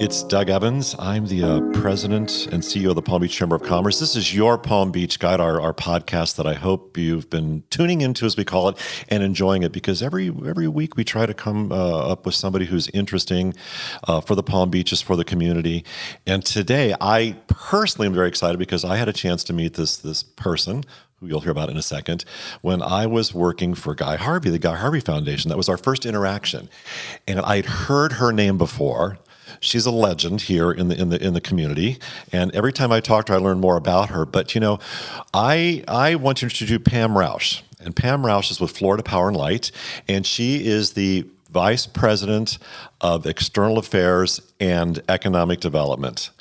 It's Doug Evans. I'm the president and CEO of the Palm Beach Chamber of Commerce. This is your Palm Beach Guide, our podcast that I hope you've been tuning into, as we call it, and enjoying it, because every week we try to come up with somebody who's interesting for the Palm Beaches, for the community. And today, I personally am very excited because I had a chance to meet this person, who you'll hear about in a second, when I was working for Guy Harvey, the Guy Harvey Foundation. That was our first interaction. And I'd heard her name before. She's a legend here in the community, and every time I talk to her, I learn more about her. But I want to introduce you to Pam Rauch, and Pam Rauch is with Florida Power and Light, and she is the Vice President of External Affairs and Economic Development.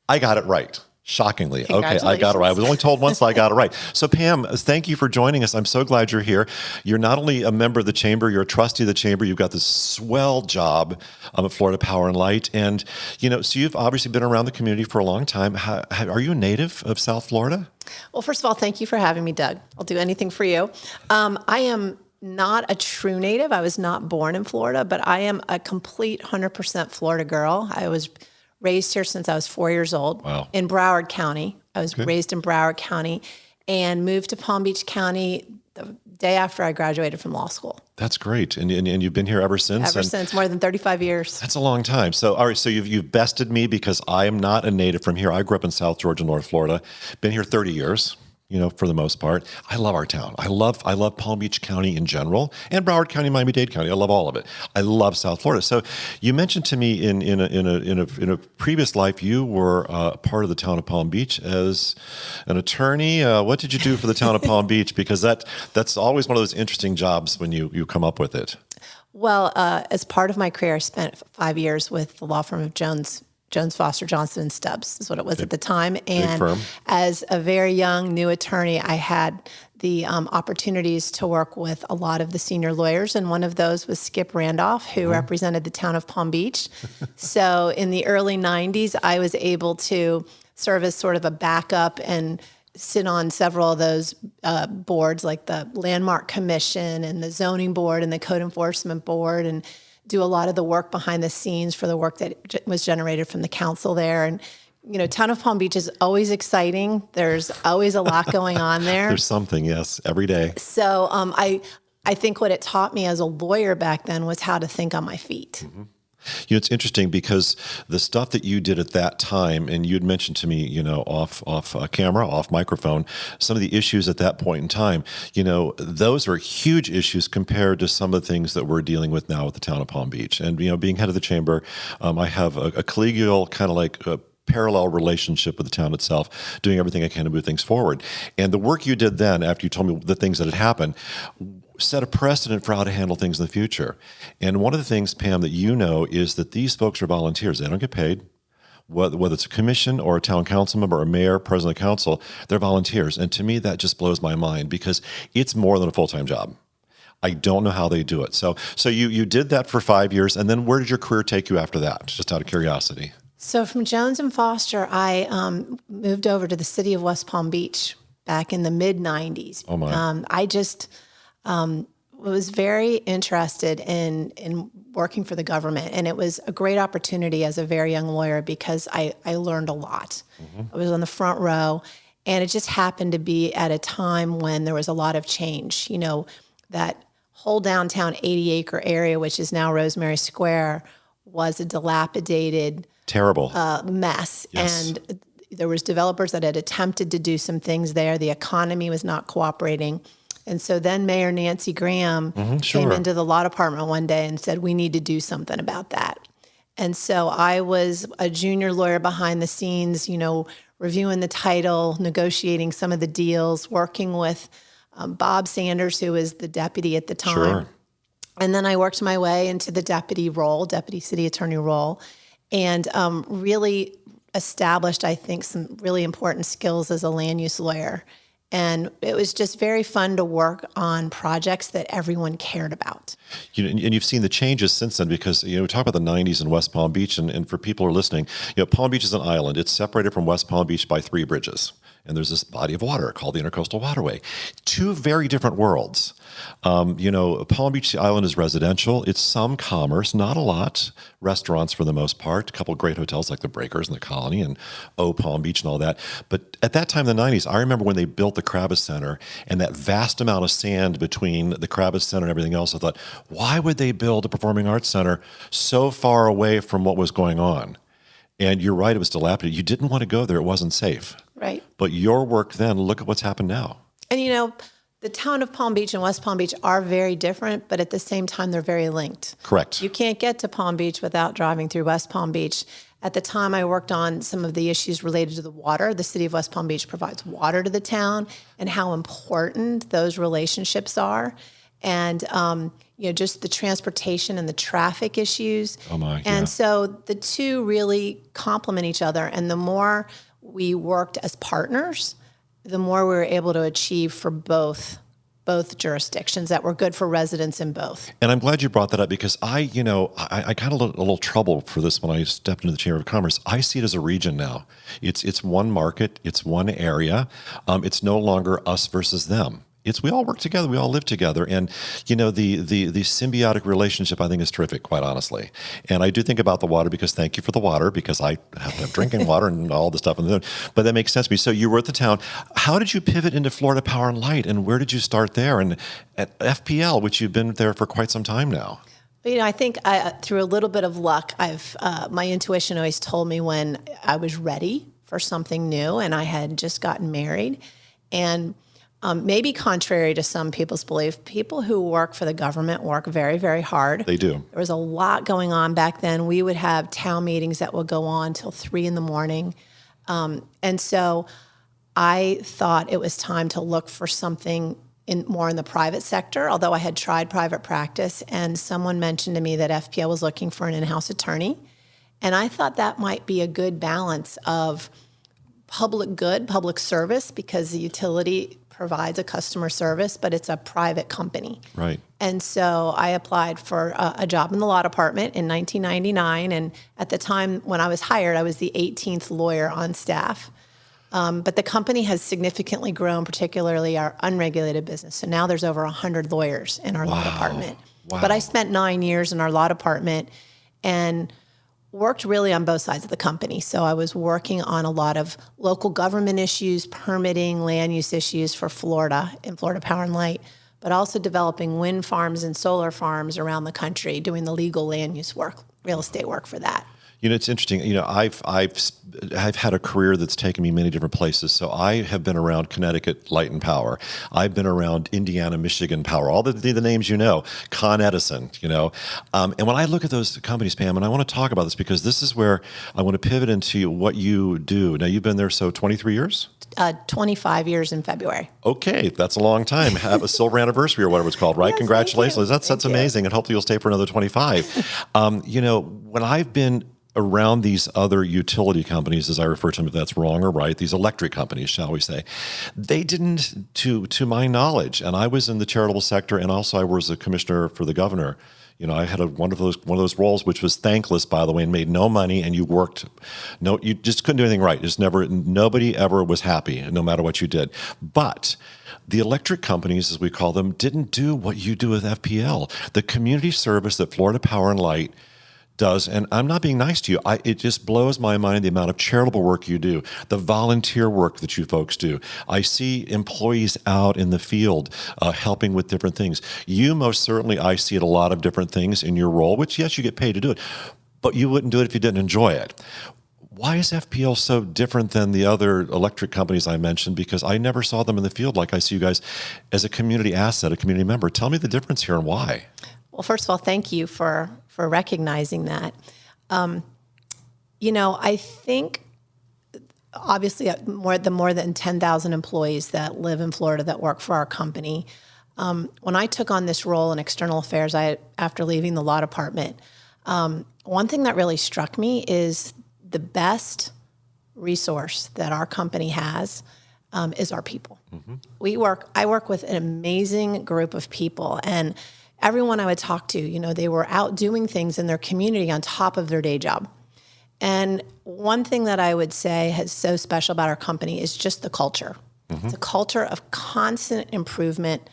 I got it right. Shockingly. Okay, I got it right. I was only told once, so I got it right. So Pam, thank you for joining us. I'm so glad you're here. You're not only a member of the Chamber, you're a trustee of the Chamber. You've got this swell job at Florida Power and Light. And, so you've obviously been around the community for a long time. Are you a native of South Florida? Well, first of all, thank you for having me, Doug. I'll do anything for you. I am not a true native. I was not born in Florida, but I am a complete 100% Florida girl. I was raised here since I was 4 years old. Wow. In Broward County. I was raised in Broward County and moved to Palm Beach County the day after I graduated from law school. That's great. And you've been here ever since? Ever since, more than 35 years. That's a long time. So, all right, so you've bested me because I am not a native from here. I grew up in South Georgia, North Florida. Been here 30 years. For the most part. I love our town. I love Palm Beach County in general, and Broward County, Miami-Dade County. I love all of it. I love South Florida. So you mentioned to me in a previous life you were part of the town of Palm Beach as an attorney. What did you do for the town of Palm Beach? Because that's always one of those interesting jobs when you come up with it. Well, as part of my career, I spent 5 years with the law firm of Jones, Foster, Johnson, and Stubbs is what it was at the time. And as a very young new attorney, I had the opportunities to work with a lot of the senior lawyers. And one of those was Skip Randolph, who represented the town of Palm Beach. So in the early 90s, I was able to serve as sort of a backup and sit on several of those boards, like the Landmark Commission and the Zoning Board and the Code Enforcement Board, and do a lot of the work behind the scenes for the work that was generated from the council there. And, town of Palm Beach is always exciting. There's always a lot going on there. There's something, yes, every day. So I think what it taught me as a lawyer back then was how to think on my feet. Mm-hmm. It's interesting because the stuff that you did at that time, and you'd mentioned to me, off camera, off microphone, some of the issues at that point in time, those are huge issues compared to some of the things that we're dealing with now with the town of Palm Beach. And, being head of the chamber, I have a collegial kind of like parallel relationship with the town itself, doing everything I can to move things forward. And the work you did then, after you told me the things that had happened, set a precedent for how to handle things in the future. And one of the things, Pam, that is that these folks are volunteers. They don't get paid. Whether it's a commission or a town council member or a mayor, president of council, they're volunteers. And to me, that just blows my mind because it's more than a full-time job. I don't know how they do it. So you did that for 5 years, and then where did your career take you after that, just out of curiosity? So from Jones and Foster, I moved over to the city of West Palm Beach back in the mid-'90s. Oh, my. I just was very interested in working for the government, and it was a great opportunity as a very young lawyer because I learned a lot. Mm-hmm. I was on the front row, and it just happened to be at a time when there was a lot of change. That whole downtown 80-acre area, which is now Rosemary Square, was a dilapidated, terrible mess. Yes. And there was developers that had attempted to do some things there. The economy was not cooperating. And so then Mayor Nancy Graham came into the law department one day and said, we need to do something about that. And so I was a junior lawyer behind the scenes, reviewing the title, negotiating some of the deals, working with Bob Sanders, who was the deputy at the time. Sure. And then I worked my way into the deputy city attorney role, and really established, I think, some really important skills as a land use lawyer. And it was just very fun to work on projects that everyone cared about. And you've seen the changes since then because, we talk about the 90s in West Palm Beach, and for people who are listening, Palm Beach is an island. It's separated from West Palm Beach by 3 bridges. and there's this body of water called the Intercoastal Waterway. Two very different worlds. Palm Beach Island is residential. It's some commerce, not a lot. Restaurants for the most part. A couple of great hotels like the Breakers and the Colony and Palm Beach and all that. But at that time in the 90s, I remember when they built the Kravis Center and that vast amount of sand between the Kravis Center and everything else. I thought, why would they build a performing arts center so far away from what was going on? And you're right, it was dilapidated. You didn't want to go there. It wasn't safe. Right. But your work then, look at what's happened now. And the town of Palm Beach and West Palm Beach are very different, but at the same time, they're very linked. Correct. You can't get to Palm Beach without driving through West Palm Beach. At the time, I worked on some of the issues related to the water. The city of West Palm Beach provides water to the town and how important those relationships are. And, just the transportation and the traffic issues. Oh my, and yeah. so the two really complement each other. And the more we worked as partners, the more we were able to achieve for both jurisdictions that were good for residents in both. And I'm glad you brought that up because I got a little trouble for this when I stepped into the Chamber of Commerce. I see it as a region now. It's one market. It's one area. It's no longer us versus them. We all work together. We all live together. And, the symbiotic relationship, I think, is terrific, quite honestly. And I do think about the water because thank you for the water because I have to have drinking water and all the stuff. But that makes sense to me. So you were at the town. How did you pivot into Florida Power and Light? And where did you start there? And at FPL, which you've been there for quite some time now. I think through a little bit of luck, my intuition always told me when I was ready for something new and I had just gotten married. And maybe contrary to some people's belief, people who work for the government work very, very hard. They do. There was a lot going on back then. We would have town meetings that would go on till 3 a.m. And so I thought it was time to look for something more in the private sector, although I had tried private practice. And someone mentioned to me that FPL was looking for an in-house attorney. And I thought that might be a good balance of public good, public service, because the utility provides a customer service, but it's a private company. Right. And so I applied for a job in the law department in 1999. And at the time when I was hired, I was the 18th lawyer on staff. But the company has significantly grown, particularly our unregulated business. So now there's over 100 lawyers in our law department. Wow. But I spent 9 years in our law department and worked really on both sides of the company. So I was working on a lot of local government issues, permitting, land use issues for Florida and Florida Power and Light, but also developing wind farms and solar farms around the country, doing the legal land use work, real estate work for that. It's interesting. I've had a career that's taken me many different places. So I have been around Connecticut Light and Power. I've been around Indiana, Michigan Power, all the names Con Edison, And when I look at those companies, Pam, and I want to talk about this because this is where I want to pivot into what you do. Now, you've been there, 23 years? 25 years in February. Okay, that's a long time. Have a silver anniversary or whatever it's called, right? Yes, congratulations. That's Thank you. amazing. And hopefully you'll stay for another 25. When I've been around these other utility companies, as I refer to them, if that's wrong or right, these electric companies, shall we say, they didn't, to my knowledge, and I was in the charitable sector, and also I was a commissioner for the governor. I had one of those roles, which was thankless, by the way, and made no money, and you just couldn't do anything right. Nobody ever was happy, no matter what you did. But the electric companies, as we call them, didn't do what you do with FPL. The community service that Florida Power and Light does, and I'm not being nice to you, it just blows my mind the amount of charitable work you do, the volunteer work that you folks do. I see employees out in the field helping with different things. You most certainly, I see it a lot of different things in your role, which yes, you get paid to do it, but you wouldn't do it if you didn't enjoy it. Why is FPL so different than the other electric companies I mentioned? Because I never saw them in the field like I see you guys as a community asset, a community member. Tell me the difference here and why. Well, first of all, thank you for recognizing that. I think obviously the more than 10,000 employees that live in Florida that work for our company. When I took on this role in external affairs, after leaving the law department, one thing that really struck me is the best resource that our company has is our people. Mm-hmm. I work with an amazing group of people, and everyone I would talk to, they were out doing things in their community on top of their day job. And one thing that I would say is so special about our company is just the culture. It's a culture of constant improvement,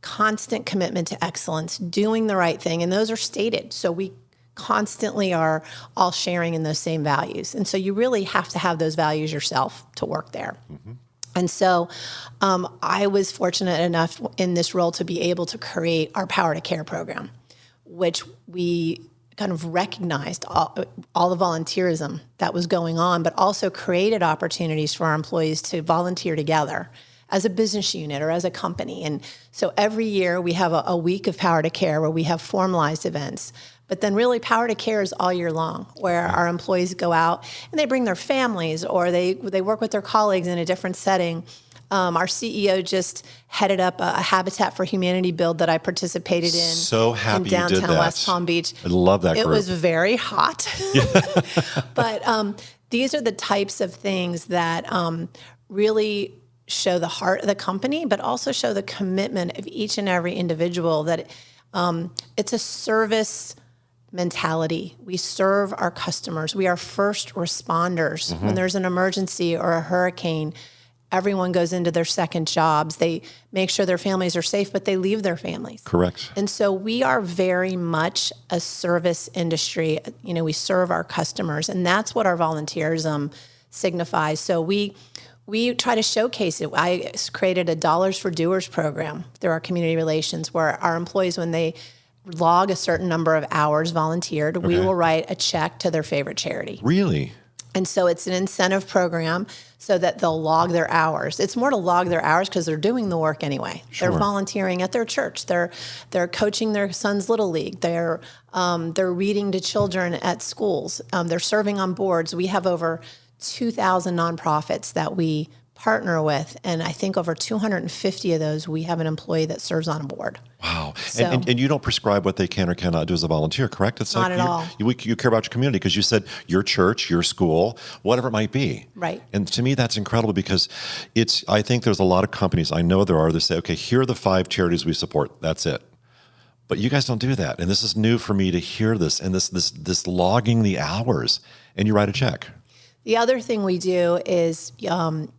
constant commitment to excellence, doing the right thing. And those are stated. So we constantly are all sharing in those same values. And so you really have to have those values yourself to work there. And so I was fortunate enough in this role to be able to create our Power to Care program, which we kind of recognized all the volunteerism that was going on, but also created opportunities for our employees to volunteer together as a business unit or as a company. And so every year we have a week of Power to Care where we have formalized events. But then really Power to Care is all year long, where our employees go out and they bring their families or they work with their colleagues in a different setting. Our CEO just headed up a Habitat for Humanity build that I participated in. So happy in downtown you did that. West Palm Beach. I love that group. It was very hot. But these are the types of things that really show the heart of the company, but also show the commitment of each and every individual, that it's a service mentality. We serve our customers. We are first responders. When there's an emergency or a hurricane, everyone goes into their second jobs. They make sure their families are safe, but they leave their families. Correct. And so we are very much a service industry. You know, we serve our customers, and that's what our volunteerism signifies. So we try to showcase it. I created a Dollars for Doers program through our community relations, where our employees, when they log a certain number of hours volunteered, we will write a check to their favorite charity. Really? And so it's an incentive program so that they'll log their hours. It's more to log their hours because they're doing the work anyway. Sure. They're volunteering at their church. They're coaching their son's little league. They're reading to children at schools. They're serving on boards. We have over 2,000 nonprofits that we partner with, and I think over 250 of those we have an employee that serves on a board. Wow. So, and you don't prescribe what they can or cannot do as a volunteer, correct? It's not like at all. You care about your community, because you said your church, your school, whatever it might be. Right. And to me, that's incredible, because I think there's a lot of companies, I know there are, that say, okay, here are the 5 charities we support. That's it. But you guys don't do that. And this is new for me to hear this, and this logging the hours, and you write a check. The other thing we do is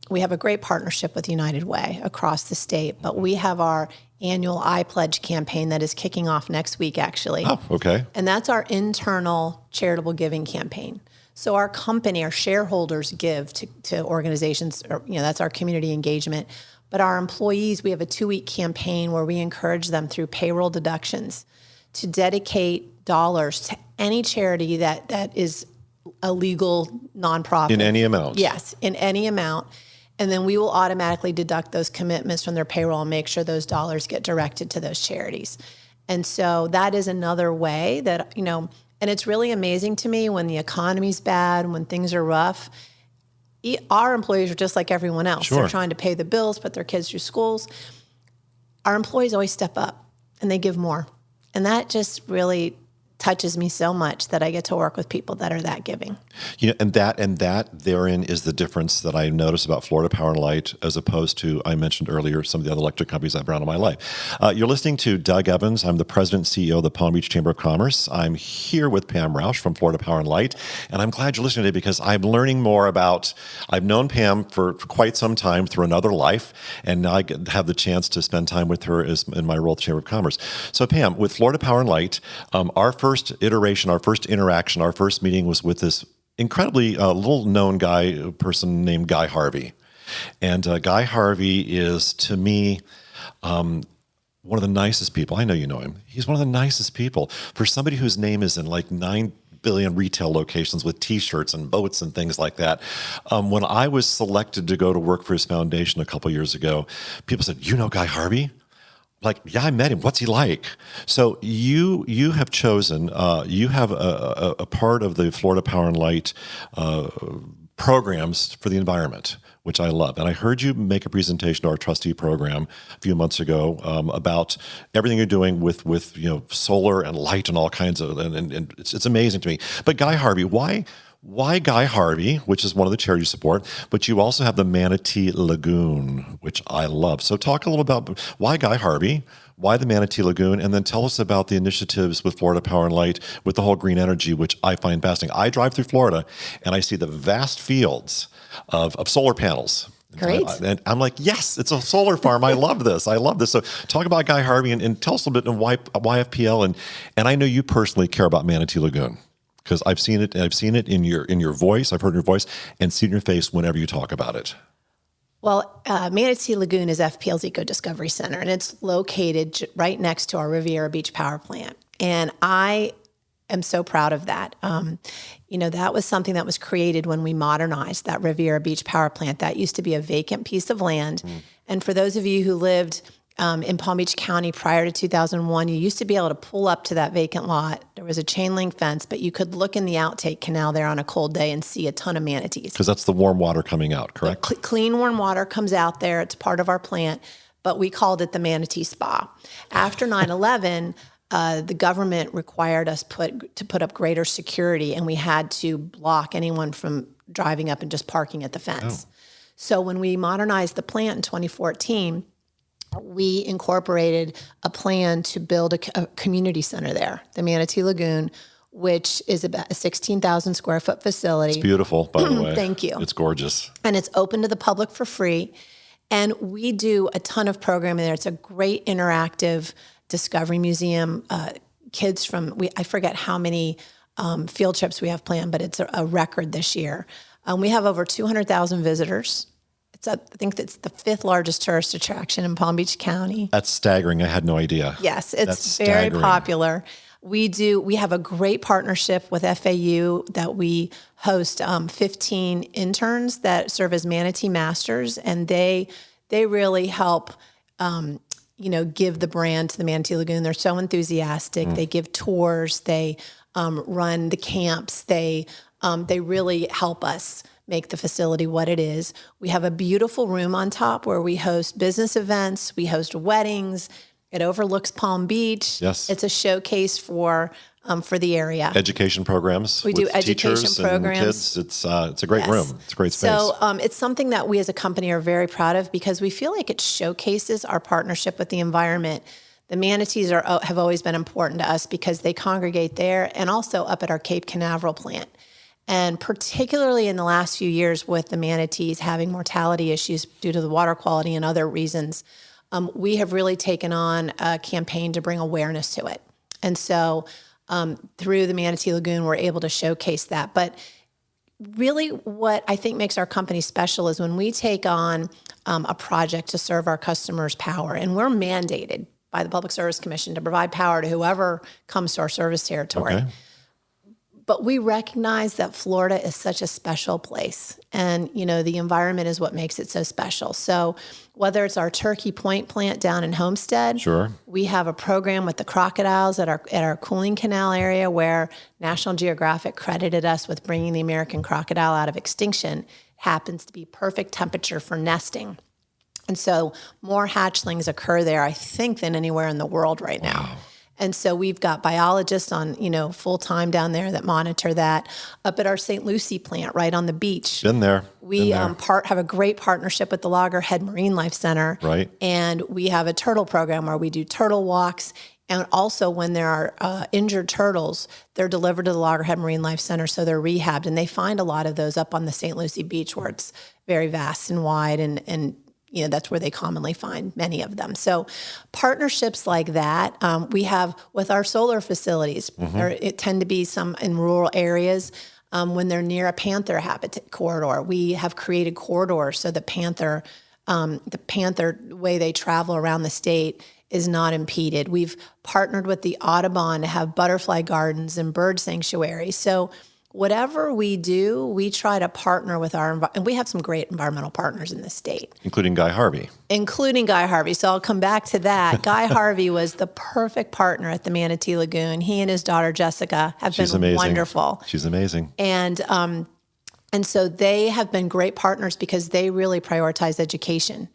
we have a great partnership with United Way across the state, but we have our annual I Pledge campaign that is kicking off next week, actually. Oh, okay. And that's our internal charitable giving campaign. So our company, our shareholders give to organizations, or, that's our community engagement. But our employees, we have a 2-week campaign where we encourage them through payroll deductions to dedicate dollars to any charity that is a legal nonprofit. In any amount? Yes, in any amount. And then we will automatically deduct those commitments from their payroll and make sure those dollars get directed to those charities. And so that is another way that, and it's really amazing to me when the economy's bad, when things are rough, our employees are just like everyone else. Sure. They're trying to pay the bills, put their kids through schools. Our employees always step up and they give more. And that just really touches me so much, that I get to work with people that are that giving. And that therein is the difference that I notice about Florida Power and Light, as opposed to, I mentioned earlier, some of the other electric companies I've run in my life. You're listening to Doug Evans. I'm the president and CEO of the Palm Beach Chamber of Commerce. I'm here with Pam Rauch from Florida Power and Light, and I'm glad you're listening today, because I'm learning more about, I've known Pam for quite some time through another life, and now I have the chance to spend time with her in my role at the Chamber of Commerce. So Pam, with Florida Power and Light, our first iteration, our first interaction, our first meeting was with this incredibly little-known person named Guy Harvey. And Guy Harvey is, to me, one of the nicest people. I know you know him. He's one of the nicest people. For somebody whose name is in like 9 billion retail locations with T-shirts and boats and things like that. When I was selected to go to work for his foundation a couple years ago, people said, "You know Guy Harvey?" Like, yeah, I met him. What's he like? So you have chosen, you have a part of the Florida Power and Light programs for the environment, which I love. And I heard you make a presentation to our trustee program a few months ago about everything you're doing with solar and light and all kinds of, and it's amazing to me. But Guy Harvey, why Guy Harvey, which is one of the charities you support, but you also have the Manatee Lagoon, which I love. So talk a little about why Guy Harvey, Why the Manatee Lagoon? And then tell us about the initiatives with Florida Power and Light with the whole green energy, which I find fascinating. I drive through Florida and I see the vast fields of solar panels. Great. And I'm like, yes, it's a solar farm. I love this. I love this. So talk about Guy Harvey and tell us a little bit on why FPL. And I know you personally care about Manatee Lagoon because I've seen it. And I've seen it in your voice. I've heard your voice and seen your face whenever you talk about it. Well, Manatee Lagoon is FPL's Eco Discovery Center, and it's located right next to our Riviera Beach power plant. And I am so proud of that. That was something that was created when we modernized that Riviera Beach power plant. That used to be a vacant piece of land. And for those of you who lived in Palm Beach County prior to 2001, you used to be able to pull up to that vacant lot. There was a chain link fence, but you could look in the outtake canal there on a cold day and see a ton of manatees. Because that's the warm water coming out, correct? Clean, warm water comes out there. It's part of our plant, but we called it the Manatee Spa. After 9/11, the government required us to put up greater security, and we had to block anyone from driving up and just parking at the fence. So when we modernized the plant in 2014, we incorporated a plan to build a community center there, the Manatee Lagoon, which is about a 16,000 square foot facility. It's beautiful, by the way. Thank you. It's gorgeous. And it's open to the public for free. And we do a ton of programming there. It's a great interactive discovery museum. Kids I forget how many field trips we have planned, but it's a record this year. We have over 200,000 visitors. I think that's the 5th largest tourist attraction in Palm Beach County. That's staggering. I had no idea. Yes, it's very popular. We have a great partnership with FAU that we host 15 interns that serve as manatee masters, and they really help give the brand to the Manatee Lagoon. They're so enthusiastic. They give tours. They run the camps. They really help us make the facility what it is. We have a beautiful room on top where we host business events. We host weddings. It overlooks Palm Beach. Yes. It's a showcase for the area. Education programs. We do education teachers programs. And kids. It's a great room. It's a great space. So it's something that we as a company are very proud of because we feel like it showcases our partnership with the environment. The manatees have always been important to us because they congregate there and also up at our Cape Canaveral plant. And particularly in the last few years with the manatees having mortality issues due to the water quality and other reasons, we have really taken on a campaign to bring awareness to it. And so through the Manatee Lagoon, we're able to showcase that. But really what I think makes our company special is when we take on a project to serve our customers power, and we're mandated by the Public Service Commission to provide power to whoever comes to our service territory. Okay. But we recognize that Florida is such a special place. And, the environment is what makes it so special. So whether it's our Turkey Point plant down in Homestead, sure, we have a program with the crocodiles at our cooling canal area where National Geographic credited us with bringing the American crocodile out of extinction. Happens to be perfect temperature for nesting. And so more hatchlings occur there, I think, than anywhere in the world right now. And so we've got biologists on, full time down there that monitor that. Up at our St. Lucie plant, right on the beach. Been there. We have a great partnership with the Loggerhead Marine Life Center. Right. And we have a turtle program where we do turtle walks. And also when there are injured turtles, they're delivered to the Loggerhead Marine Life Center, so they're rehabbed. And they find a lot of those up on the St. Lucie beach where it's very vast and wide and that's where they commonly find many of them. So partnerships like that, we have with our solar facilities. It tend to be some in rural areas when they're near a panther habitat corridor. We have created corridors so the panther way they travel around the state is not impeded. We've partnered with the Audubon to have butterfly gardens and bird sanctuaries. So whatever we do, we try to partner with and we have some great environmental partners in the state. Including Guy Harvey. So I'll come back to that. Guy Harvey was the perfect partner at the Manatee Lagoon. He and his daughter, Jessica, have been amazing. Wonderful. She's amazing. And so they have been great partners because they really prioritize education.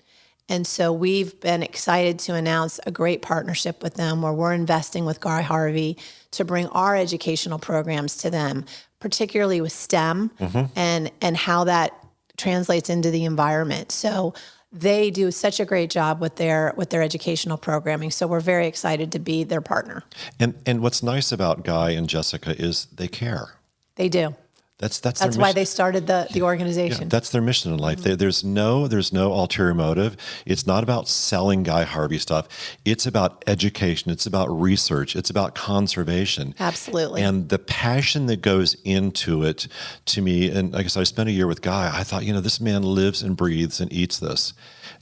And so we've been excited to announce a great partnership with them where we're investing with Guy Harvey to bring our educational programs to them, particularly with STEM and how that translates into the environment. So they do such a great job with their educational programming. So we're very excited to be their partner. And what's nice about Guy and Jessica is they care. They do. That's why they started the organization. Yeah, that's their mission in life. There's no ulterior motive. It's not about selling Guy Harvey stuff. It's about education. It's about research. It's about conservation. Absolutely. And the passion that goes into it, to me, and like I said, I spent a year with Guy. I thought, this man lives and breathes and eats this,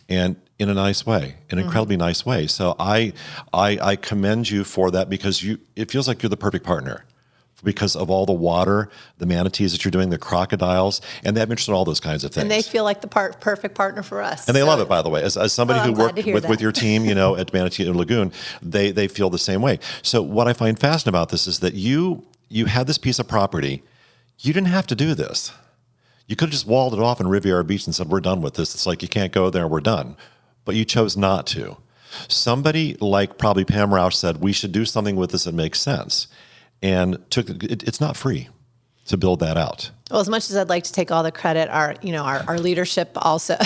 and in a nice way, an incredibly nice way. So I commend you for that, because it feels like you're the perfect partner, because of all the water, the manatees that you're doing, the crocodiles, and they have interest in all those kinds of things. And they feel like the perfect partner for us. And they love it, by the way. As somebody who worked with your team, at Manatee Lagoon, they feel the same way. So what I find fascinating about this is that you had this piece of property. You didn't have to do this. You could have just walled it off in Riviera Beach and said, we're done with this. It's like, you can't go there, we're done. But you chose not to. Somebody like probably Pam Rauch said, we should do something with this that makes sense. And it's not free to build that out. Well, as much as I'd like to take all the credit, our leadership also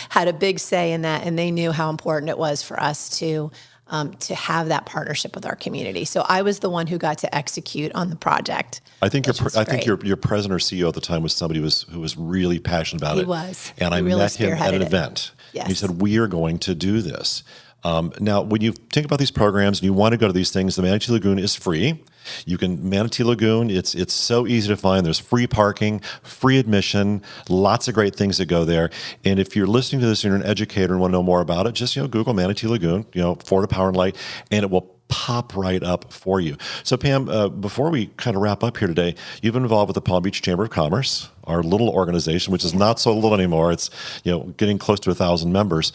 had a big say in that, and they knew how important it was for us to have that partnership with our community. So I was the one who got to execute on the project. I think your president or CEO at the time was somebody who was really passionate about it. He was. And I met him at an event. Yes. And he said, we are going to do this. Now, when you think about these programs and you want to go to these things, the Manatee Lagoon is free. Manatee Lagoon, it's so easy to find. There's free parking, free admission, lots of great things that go there. And if you're listening to this and you're an educator and want to know more about it, just Google Manatee Lagoon, Florida Power and Light, and it will pop right up for you. So Pam, before we kind of wrap up here today, you've been involved with the Palm Beach Chamber of Commerce, our little organization, which is not so little anymore. It's getting close to 1,000 members.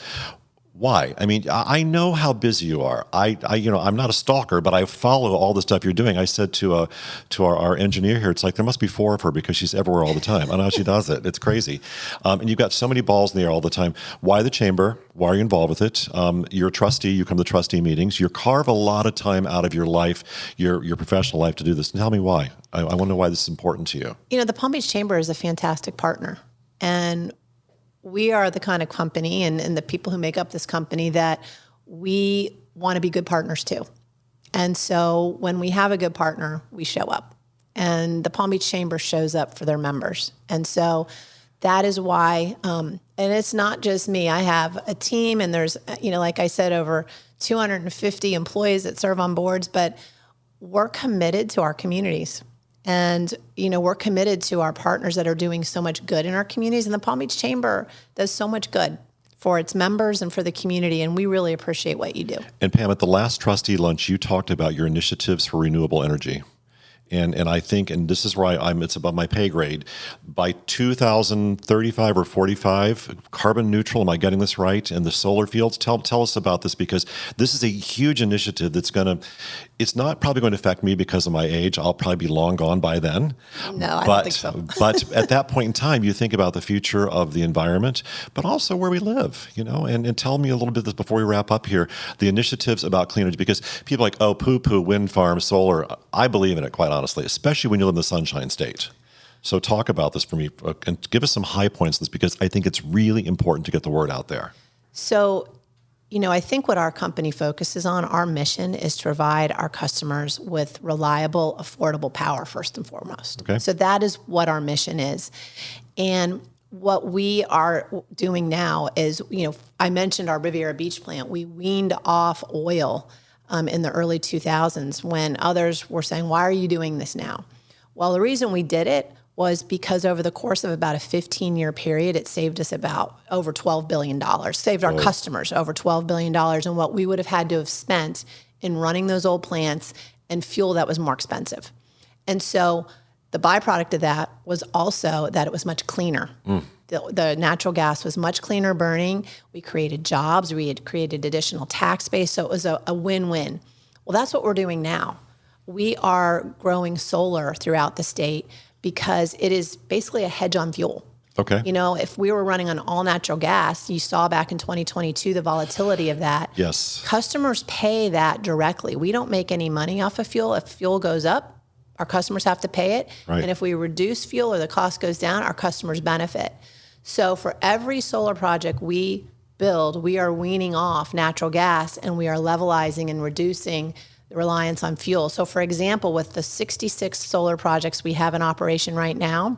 Why? I mean, I know how busy you are. I'm not a stalker, but I follow all the stuff you're doing. I said to our engineer here, it's like there must be 4 of her because she's everywhere all the time. I don't know how she does it. It's crazy. And you've got so many balls in the air all the time. Why the chamber? Why are you involved with it? You're a trustee. You come to trustee meetings. You carve a lot of time out of your life, your professional life, to do this. Tell me why. I want to know why this is important to you. The Palm Beach Chamber is a fantastic partner, and we are the kind of company and the people who make up this company that we want to be good partners too. And so when we have a good partner, we show up. And the Palm Beach Chamber shows up for their members. And so that is why, and it's not just me. I have a team, and there's, like I said, over 250 employees that serve on boards, but we're committed to our communities. And, we're committed to our partners that are doing so much good in our communities. And the Palm Beach Chamber does so much good for its members and for the community. And we really appreciate what you do. And Pam, at the last trustee lunch, you talked about your initiatives for renewable energy. And I think, and this is why it's above my pay grade, by 2035 or 45, carbon neutral, am I getting this right? And the solar fields, tell us about this, because this is a huge initiative that's it's not probably going to affect me because of my age. I'll probably be long gone by then. No, I don't think so. But at that point in time, you think about the future of the environment, but also where we live, and tell me a little bit this before we wrap up here, the initiatives about clean energy, because people are like, oh, poo-poo, wind farm, solar. I believe in it, quite honestly, especially when you live in the Sunshine State. So talk about this for me and give us some high points on this, because I think it's really important to get the word out there. So, I think what our company focuses on, our mission is to provide our customers with reliable, affordable power first and foremost. Okay. So that is what our mission is. And what we are doing now is, I mentioned our Riviera Beach plant. We weaned off oil in the early 2000s when others were saying, why are you doing this now? Well, the reason we did it was because over the course of about a 15-year period, it saved us about over $12 billion, saved our customers over $12 billion, and what we would have had to have spent in running those old plants and fuel that was more expensive. And so the byproduct of that was also that it was much cleaner. The natural gas was much cleaner burning. We created jobs. We had created additional tax base. So it was a win-win. Well, that's what we're doing now. We are growing solar throughout the state because it is basically a hedge on fuel. Okay. If we were running on all natural gas, you saw back in 2022 the volatility of that. Yes. Customers pay that directly. We don't make any money off of fuel. If fuel goes up, our customers have to pay it. Right. And if we reduce fuel or the cost goes down, our customers benefit. So for every solar project we build, we are weaning off natural gas and we are levelizing and reducing the reliance on fuel. So for example, with the 66 solar projects we have in operation right now,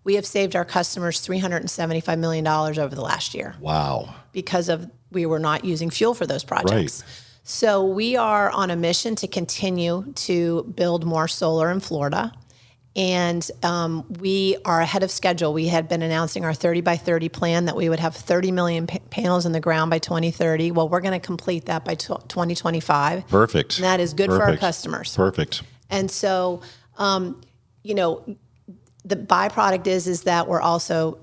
we have saved our customers $375 million over the last year. Wow. Because we were not using fuel for those projects. Right. So we are on a mission to continue to build more solar in Florida. And we are ahead of schedule. We had been announcing our 30 by 30 plan that we would have 30 million panels in the ground by 2030. Well, we're going to complete that by 2025. Perfect. And that is good for our customers. Perfect. And so, you know, the byproduct is that we're also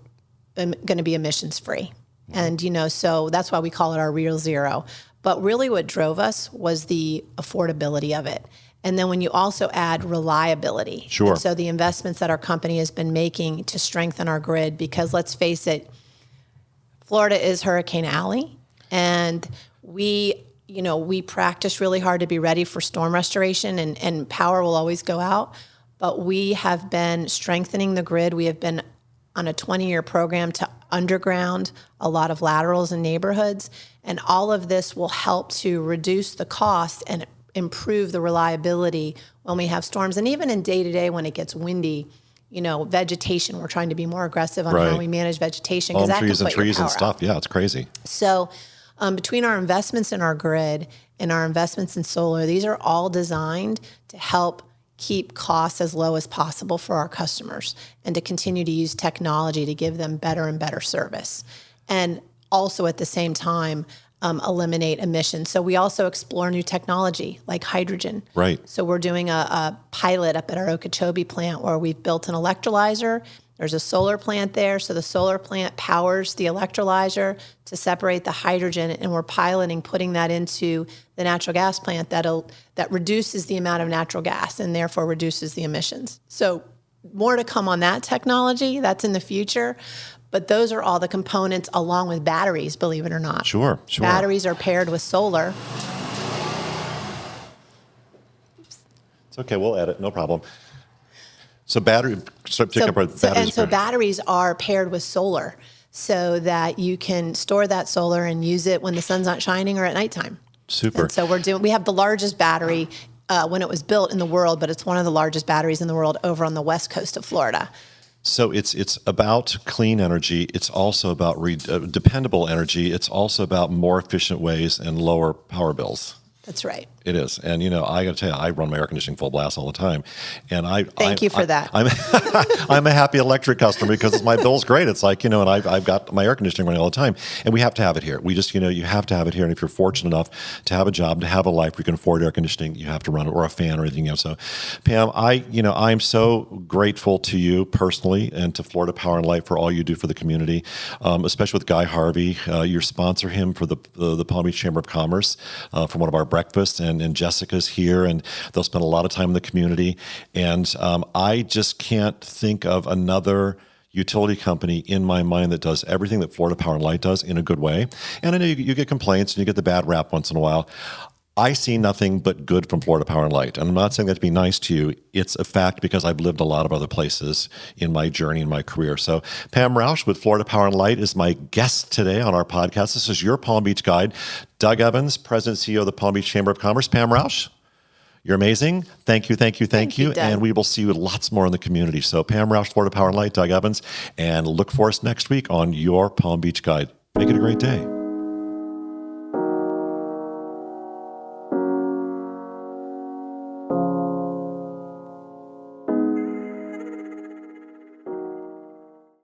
going to be emissions free. And, you know, so that's why we call it our real zero. But really what drove us was the affordability of it. And then when you also add reliability. Sure. And so the investments that our company has been making to strengthen our grid, because let's face it, Florida is Hurricane Alley. And we practice really hard to be ready for storm restoration, and power will always go out. But we have been strengthening the grid. We have been on a 20-year program to underground a lot of laterals in neighborhoods. And all of this will help to reduce the cost and improve the reliability when we have storms. And even in day-to-day when it gets windy, you know, vegetation, we're trying to be more aggressive on how we manage vegetation. Palm trees and trees and stuff. Yeah, it's crazy. So between our investments in our grid and our investments in solar, these are all designed to help keep costs as low as possible for our customers and to continue to use technology to give them better and better service. And also at the same time, eliminate emissions. So we also explore new technology like hydrogen. Right. So we're doing a pilot up at our Okeechobee plant where we've built an electrolyzer. There's a solar plant there. So the solar plant powers the electrolyzer to separate the hydrogen, and we're piloting putting that into the natural gas plant that reduces the amount of natural gas and therefore reduces the emissions. So more to come on that technology. That's in the future. But those are all the components along with batteries, believe it or not. Sure. Batteries are paired with solar. It's okay, we'll edit, no problem. So batteries are paired with solar so that you can store that solar and use it when the sun's not shining or at nighttime. Super. And so we have the largest battery when it was built in the world, but it's one of the largest batteries in the world over on the west coast of Florida. So it's about clean energy. It's also about dependable energy. It's also about more efficient ways and lower power bills. That's right. It is. And, you know, I got to tell you, I run my air conditioning full blast all the time. And Thank you for that. I'm a happy electric customer because my bill's great. It's like, you know, and I've got my air conditioning running all the time. And we have to have it here. We just, you know, you have to have it here. And if you're fortunate enough to have a job, to have a life where you can afford air conditioning, you have to run it, or a fan or anything else. So, Pam, I'm so grateful to you personally and to Florida Power and Light for all you do for the community, especially with Guy Harvey. You sponsor him for the Palm Beach Chamber of Commerce for one of our breakfasts. And Jessica's here, and they'll spend a lot of time in the community. And I just can't think of another utility company in my mind that does everything that Florida Power and Light does in a good way. And I know you get complaints and you get the bad rap once in a while. I see nothing but good from Florida Power and Light. And I'm not saying that to be nice to you. It's a fact because I've lived a lot of other places in my journey, in my career. So Pam Rauch with Florida Power and Light is my guest today on our podcast. This is your Palm Beach guide. Doug Evans, President and CEO of the Palm Beach Chamber of Commerce. Pam Rauch, you're amazing. Thank you. Thank you, And we will see you lots more in the community. So Pam Rauch, Florida Power and Light, Doug Evans, and look for us next week on your Palm Beach guide. Make it a great day.